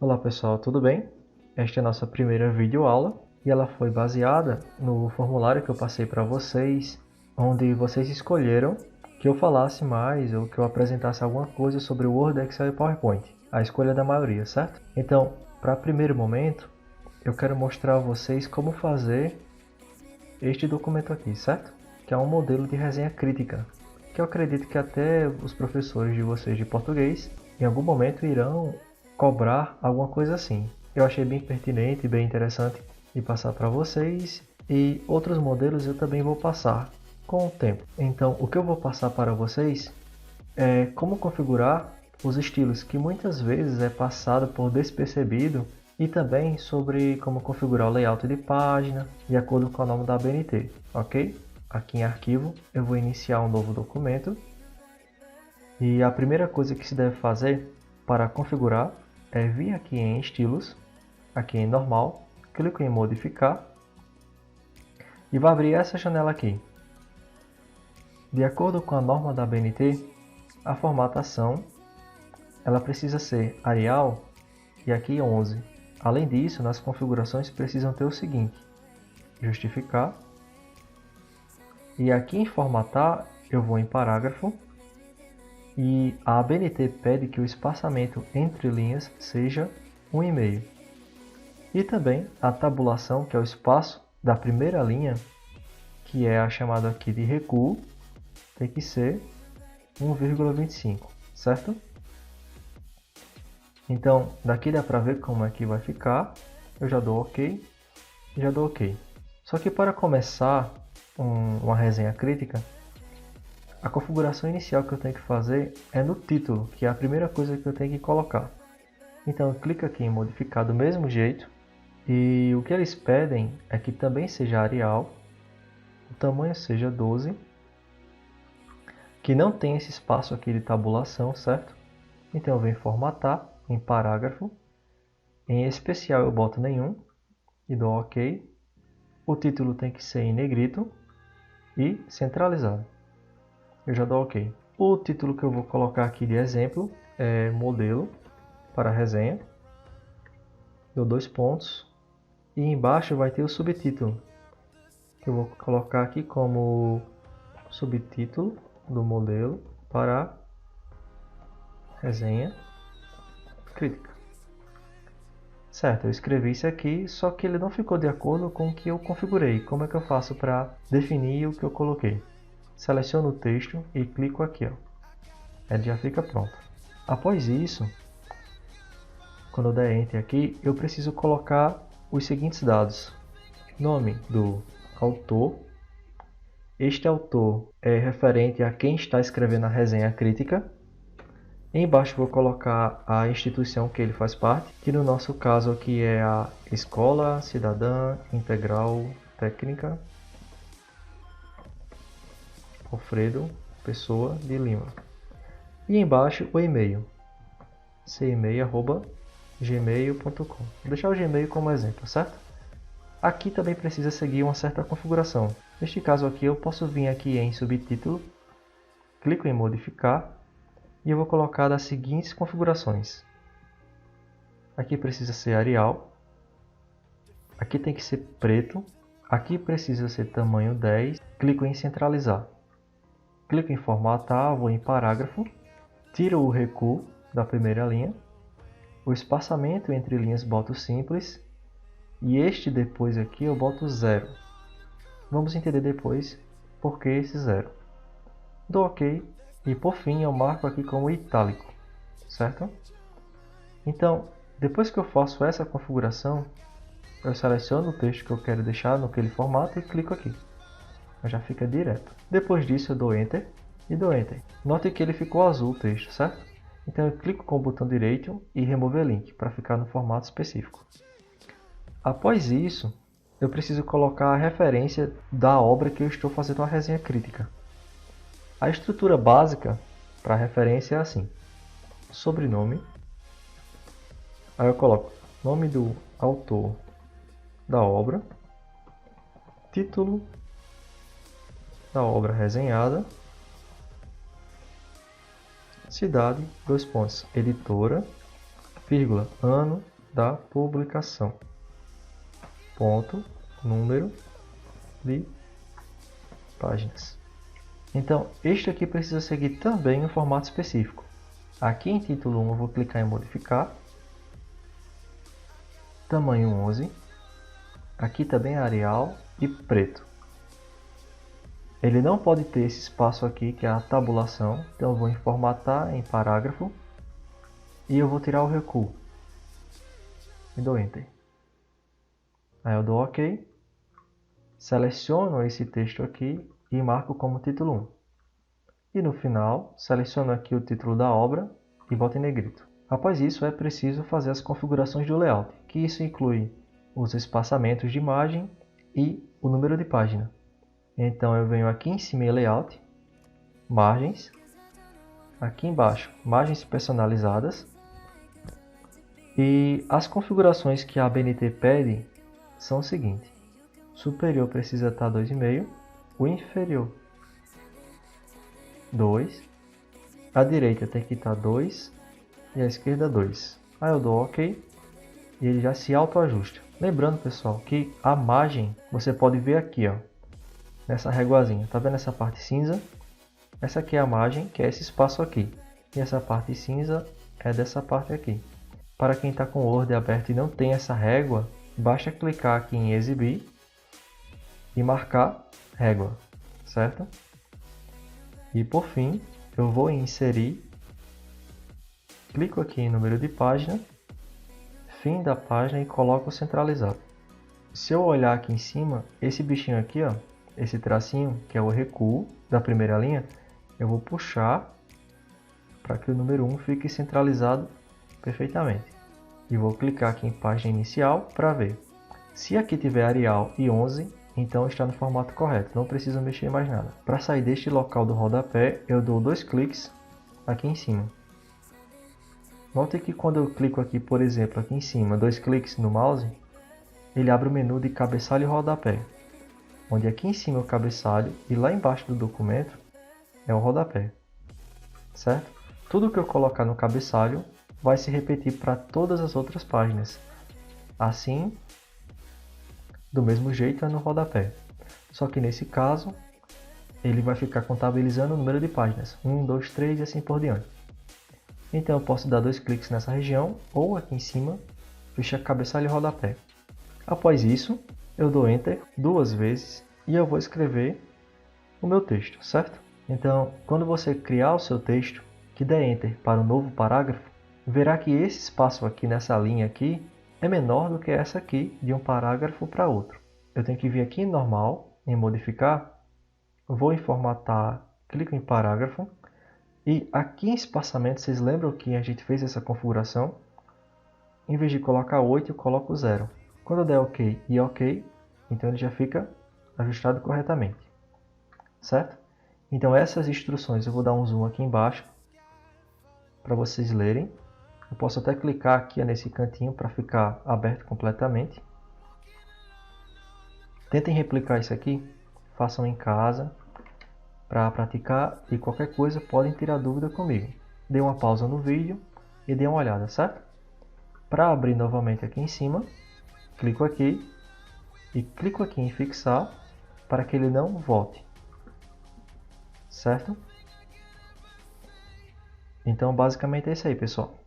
Olá pessoal, tudo bem? Esta é a nossa primeira videoaula e ela foi baseada no formulário que eu passei para vocês, onde vocês escolheram que eu falasse mais ou que eu apresentasse alguma coisa sobre o Word, Excel e PowerPoint. A escolha da maioria, certo? Então, para primeiro momento, eu quero mostrar a vocês como fazer este documento aqui, certo? Que é um modelo de resenha crítica, que eu acredito que até os professores de vocês de português em algum momento irão cobrar alguma coisa assim. Eu achei bem pertinente e bem interessante de passar para vocês, e outros modelos eu também vou passar com o tempo. Então, o que eu vou passar para vocês é como configurar os estilos, que muitas vezes é passado por despercebido, e também sobre como configurar o layout de página de acordo com o nome da ABNT, ok? Aqui em arquivo eu vou iniciar um novo documento, e a primeira coisa que se deve fazer para configurar é vir aqui em estilos, aqui em normal, clico em modificar e vai abrir essa janela aqui. De acordo com a norma da ABNT, a formatação ela precisa ser Arial e aqui 11. Além disso, nas configurações precisam ter o seguinte: justificar, e aqui em formatar eu vou em parágrafo, e a ABNT pede que o espaçamento entre linhas seja 1,5. E também a tabulação, que é o espaço da primeira linha, que é a chamada aqui de recuo, tem que ser 1,25, certo? Então, daqui dá para ver como é que vai ficar. Eu já dou OK e já dou OK. Só que para começar uma resenha crítica, a configuração inicial que eu tenho que fazer é no título, que é a primeira coisa que eu tenho que colocar. Então, eu clico aqui em modificar do mesmo jeito, e o que eles pedem é que também seja Arial, o tamanho seja 12, que não tem esse espaço aqui de tabulação, certo? Então eu venho formatar em parágrafo, em especial eu boto nenhum e dou OK. O título tem que ser em negrito e centralizado. Eu já dou OK. O título que eu vou colocar aqui de exemplo é modelo para resenha. Dou 2 pontos e embaixo vai ter o subtítulo, que eu vou colocar aqui como subtítulo do modelo para resenha crítica. Certo, eu escrevi isso aqui, só que ele não ficou de acordo com o que eu configurei. Como é que eu faço para definir o que eu coloquei? Seleciono o texto e clico aqui, ó. Ele já fica pronto. Após isso, quando eu der Enter aqui, eu preciso colocar os seguintes dados: nome do autor. Este autor é referente a quem está escrevendo a resenha crítica. Embaixo vou colocar a instituição que ele faz parte, que no nosso caso aqui é a Escola Cidadã Integral Técnica Alfredo Pessoa de Lima. E embaixo o e-mail, cemail@gmail.com. Vou deixar o Gmail como exemplo, certo? Aqui também precisa seguir uma certa configuração. Neste caso aqui eu posso vir aqui em subtítulo, clico em modificar, e eu vou colocar as seguintes configurações. Aqui precisa ser Arial, aqui tem que ser preto, aqui precisa ser tamanho 10, clico em centralizar. Clico em formatar, vou em parágrafo, tiro o recuo da primeira linha, o espaçamento entre linhas boto simples, e este depois aqui eu boto 0. Vamos entender depois por que esse 0. Dou OK. E por fim eu marco aqui como itálico, certo? Então, depois que eu faço essa configuração, eu seleciono o texto que eu quero deixar naquele formato e clico aqui. Já fica direto. Depois disso eu dou Enter e dou Enter. Note que ele ficou azul o texto, certo? Então eu clico com o botão direito e remover link para ficar no formato específico. Após isso, eu preciso colocar a referência da obra que eu estou fazendo uma resenha crítica. A estrutura básica para a referência é assim: sobrenome, aí eu coloco nome do autor da obra, título da obra resenhada, cidade, 2 pontos, editora, vírgula, ano, da publicação. Ponto, número de páginas. Então, este aqui precisa seguir também um formato específico. Aqui em título 1 eu vou clicar em modificar. Tamanho 11. Aqui também Arial e preto. Ele não pode ter esse espaço aqui, que é a tabulação. Então eu vou em formatar em parágrafo. E eu vou tirar o recuo. E dou Enter. Aí eu dou OK. Seleciono esse texto aqui e marco como título 1. E no final, seleciono aqui o título da obra e boto em negrito. Após isso, é preciso fazer as configurações do layout, que isso inclui os espaçamentos de imagem e o número de página. Então eu venho aqui em cima em Layout, Margens, aqui embaixo, Margens personalizadas. E as configurações que a ABNT pede são o seguinte: superior precisa estar 2,5, o inferior 2, a direita tem que estar 2 e a esquerda 2. Aí eu dou OK e ele já se autoajusta. Lembrando, pessoal, que a margem você pode ver aqui, ó, nessa réguazinha. Tá vendo essa parte cinza? Essa aqui é a margem, que é esse espaço aqui. E essa parte cinza é dessa parte aqui. Para quem está com o Word aberto e não tem essa régua, basta clicar aqui em exibir e marcar régua, certo? E por fim, eu vou em inserir, clico aqui em número de página, fim da página e coloco centralizado. Se eu olhar aqui em cima, esse bichinho aqui, ó, esse tracinho, que é o recuo da primeira linha, eu vou puxar para que o número 1 fique centralizado perfeitamente. E vou clicar aqui em página inicial para ver. Se aqui tiver Arial e 11, então está no formato correto, não precisa mexer mais nada. Para sair deste local do rodapé, eu dou 2 cliques aqui em cima. Note que quando eu clico aqui, por exemplo, aqui em cima, 2 cliques no mouse, ele abre o menu de cabeçalho e rodapé, onde aqui em cima é o cabeçalho e lá embaixo do documento é o rodapé, certo? Tudo que eu colocar no cabeçalho vai se repetir para todas as outras páginas. Assim, do mesmo jeito é no rodapé. Só que nesse caso, ele vai ficar contabilizando o número de páginas. 1, 2, 3 e assim por diante. Então eu posso dar 2 cliques nessa região ou aqui em cima, fechar cabeçalho e rodapé. Após isso, eu dou Enter 2 vezes e eu vou escrever o meu texto, certo? Então, quando você criar o seu texto, que der Enter para o novo parágrafo, verá que esse espaço aqui nessa linha aqui é menor do que essa aqui de um parágrafo para outro. Eu tenho que vir aqui em normal, em modificar, vou em formatar, clico em parágrafo e aqui em espaçamento, vocês lembram que a gente fez essa configuração? Em vez de colocar 8, eu coloco 0. Quando eu der OK e OK, então ele já fica ajustado corretamente, certo? Então essas instruções eu vou dar um zoom aqui embaixo para vocês lerem. Eu posso até clicar aqui nesse cantinho para ficar aberto completamente. Tentem replicar isso aqui, façam em casa para praticar e qualquer coisa podem tirar dúvida comigo. Dê uma pausa no vídeo e dê uma olhada, certo? Para abrir novamente aqui em cima, clico aqui e clico aqui em fixar para que ele não volte, certo? Então basicamente é isso aí, pessoal.